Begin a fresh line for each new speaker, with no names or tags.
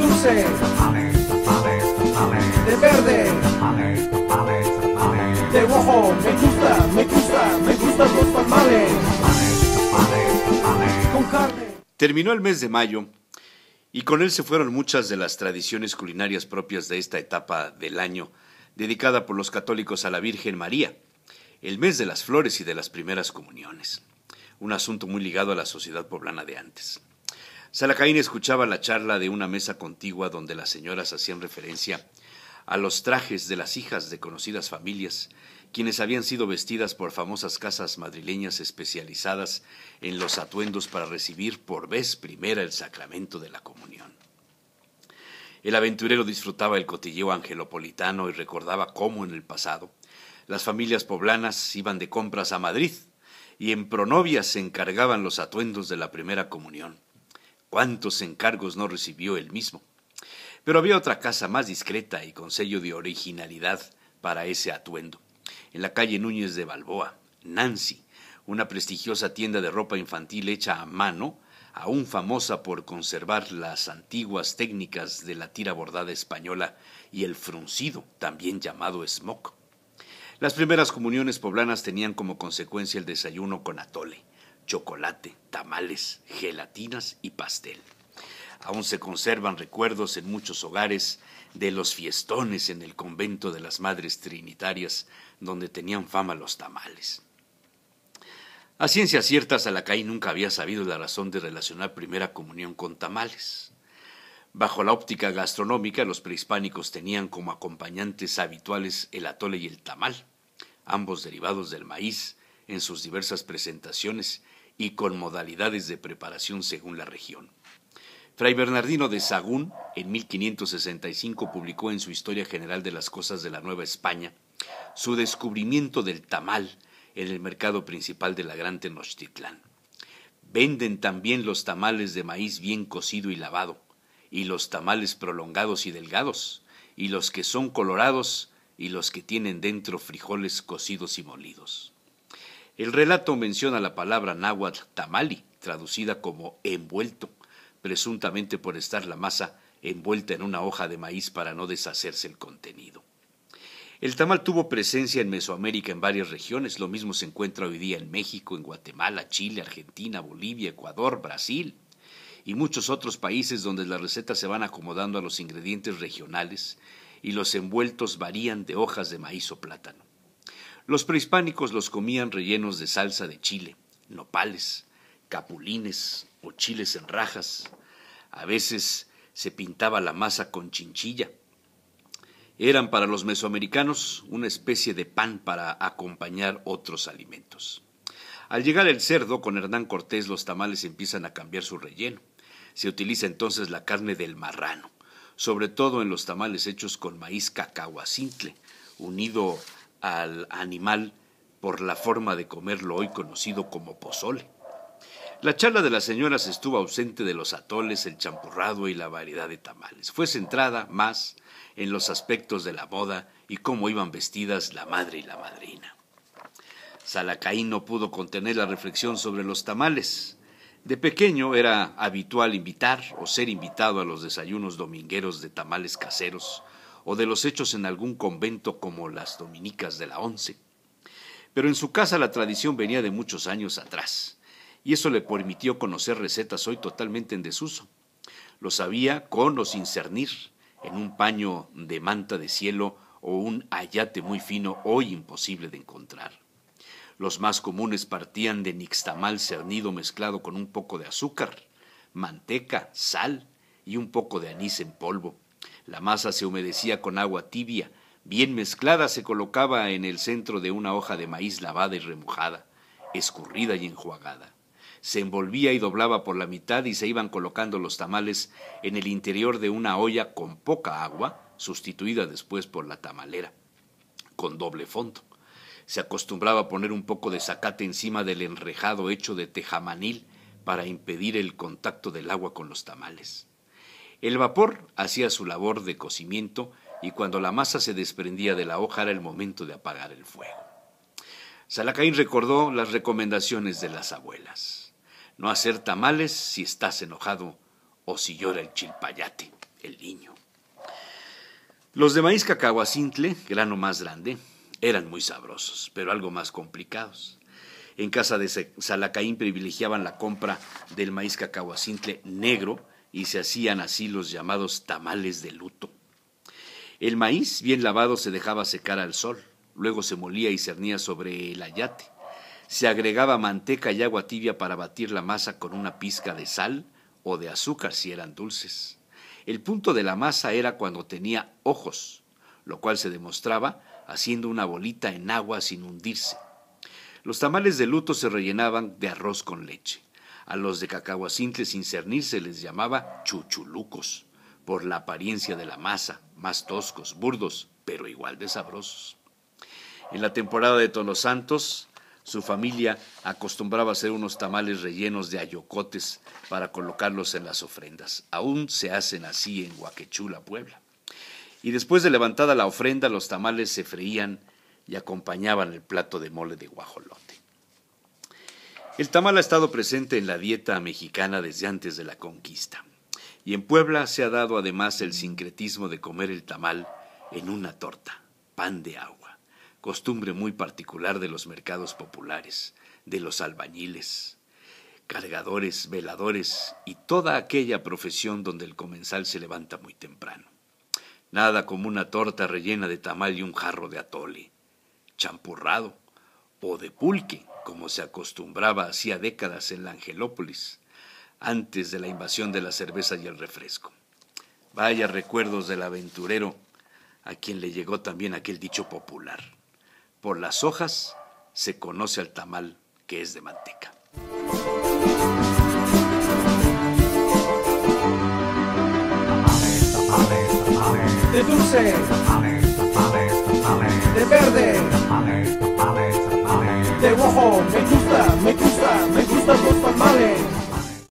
dulce, de verde, de rojo. Me gustan los tamales con carne.
Terminó el mes de mayo y con él se fueron muchas de las tradiciones culinarias propias de esta etapa del año, dedicada por los católicos a la Virgen María, el mes de las flores y de las primeras comuniones, un asunto muy ligado a la sociedad poblana de antes. Salacaín escuchaba la charla de una mesa contigua donde las señoras hacían referencia a los trajes de las hijas de conocidas familias, quienes habían sido vestidas por famosas casas madrileñas especializadas en los atuendos para recibir por vez primera el sacramento de la comunión. El aventurero disfrutaba el cotilleo angelopolitano y recordaba cómo en el pasado las familias poblanas iban de compras a Madrid y en pronovias se encargaban los atuendos de la primera comunión. ¿Cuántos encargos no recibió él mismo? Pero había otra casa más discreta y con sello de originalidad para ese atuendo. En la calle Núñez de Balboa, Nancy, una prestigiosa tienda de ropa infantil hecha a mano, aún famosa por conservar las antiguas técnicas de la tira bordada española y el fruncido, también llamado smock. Las primeras comuniones poblanas tenían como consecuencia el desayuno con atole, chocolate, tamales, gelatinas y pastel. Aún se conservan recuerdos en muchos hogares de los fiestones en el convento de las Madres Trinitarias, donde tenían fama los tamales. A ciencia cierta, Salacaín nunca había sabido la razón de relacionar primera comunión con tamales. Bajo la óptica gastronómica, los prehispánicos tenían como acompañantes habituales el atole y el tamal, ambos derivados del maíz en sus diversas presentaciones y con modalidades de preparación según la región. Fray Bernardino de Sahagún, en 1565, publicó en su Historia General de las Cosas de la Nueva España su descubrimiento del tamal en el mercado principal de la Gran Tenochtitlán. Venden también los tamales de maíz bien cocido y lavado, y los tamales prolongados y delgados, y los que son colorados, y los que tienen dentro frijoles cocidos y molidos. El relato menciona la palabra náhuatl tamali, traducida como envuelto, presuntamente por estar la masa envuelta en una hoja de maíz para no deshacerse el contenido. El tamal tuvo presencia en Mesoamérica en varias regiones, lo mismo se encuentra hoy día en México, en Guatemala, Chile, Argentina, Bolivia, Ecuador, Brasil y muchos otros países donde las recetas se van acomodando a los ingredientes regionales y los envueltos varían de hojas de maíz o plátano. Los prehispánicos los comían rellenos de salsa de chile, nopales, capulines o chiles en rajas. A veces se pintaba la masa con chinchilla. Eran para los mesoamericanos una especie de pan para acompañar otros alimentos. Al llegar el cerdo, con Hernán Cortés los tamales empiezan a cambiar su relleno. Se utiliza entonces la carne del marrano, sobre todo en los tamales hechos con maíz cacahuacintle, unido al animal por la forma de comerlo hoy conocido como pozole. La charla de las señoras estuvo ausente de los atoles, el champurrado y la variedad de tamales. Fue centrada más en los aspectos de la moda y cómo iban vestidas la madre y la madrina. Salacaín no pudo contener la reflexión sobre los tamales. De pequeño era habitual invitar o ser invitado a los desayunos domingueros de tamales caseros o de los hechos en algún convento como las dominicas de la Once. Pero en su casa la tradición venía de muchos años atrás, y eso le permitió conocer recetas hoy totalmente en desuso. Lo sabía con o sin cernir, en un paño de manta de cielo o un ayate muy fino, hoy imposible de encontrar. Los más comunes partían de nixtamal cernido mezclado con un poco de azúcar, manteca, sal y un poco de anís en polvo. La masa se humedecía con agua tibia, bien mezclada se colocaba en el centro de una hoja de maíz lavada y remojada, escurrida y enjuagada. Se envolvía y doblaba por la mitad y se iban colocando los tamales en el interior de una olla con poca agua, sustituida después por la tamalera, con doble fondo. Se acostumbraba a poner un poco de zacate encima del enrejado hecho de tejamanil para impedir el contacto del agua con los tamales. El vapor hacía su labor de cocimiento y cuando la masa se desprendía de la hoja era el momento de apagar el fuego. Salacaín recordó las recomendaciones de las abuelas. No hacer tamales si estás enojado o si llora el chilpayate. el niño. Los de maíz cacahuacintle, grano más grande, eran muy sabrosos, pero algo más complicados. En casa de Salacaín privilegiaban la compra del maíz cacahuacintle negro y se hacían así los llamados tamales de luto. El maíz, bien lavado, se dejaba secar al sol, luego se molía y cernía sobre el ayate. Se agregaba manteca y agua tibia para batir la masa con una pizca de sal o de azúcar si eran dulces. El punto de la masa era cuando tenía ojos, lo cual se demostraba haciendo una bolita en agua sin hundirse. Los tamales de luto se rellenaban de arroz con leche. A los de cacahuacintle sin cernir se les llamaba chuchulucos, por la apariencia de la masa, más toscos, burdos, pero igual de sabrosos. En la temporada de Todos los Santos, su familia acostumbraba a hacer unos tamales rellenos de ayocotes para colocarlos en las ofrendas. Aún se hacen así en Huaquechula, Puebla. Y después de levantada la ofrenda, los tamales se freían y acompañaban el plato de mole de guajolote. El tamal ha estado presente en la dieta mexicana desde antes de la conquista. Y en Puebla se ha dado además el sincretismo de comer el tamal en una torta, pan de agua, costumbre muy particular de los mercados populares, de los albañiles, cargadores, veladores y toda aquella profesión donde el comensal se levanta muy temprano. Nada como una torta rellena de tamal y un jarro de atole, champurrado o de pulque, como se acostumbraba hacía décadas en la Angelópolis, antes de la invasión de la cerveza y el refresco. Vaya recuerdos del aventurero, a quien le llegó también aquel dicho popular: por las hojas se conoce al tamal que es de manteca.
De dulce, de verde, de rojo, me gusta.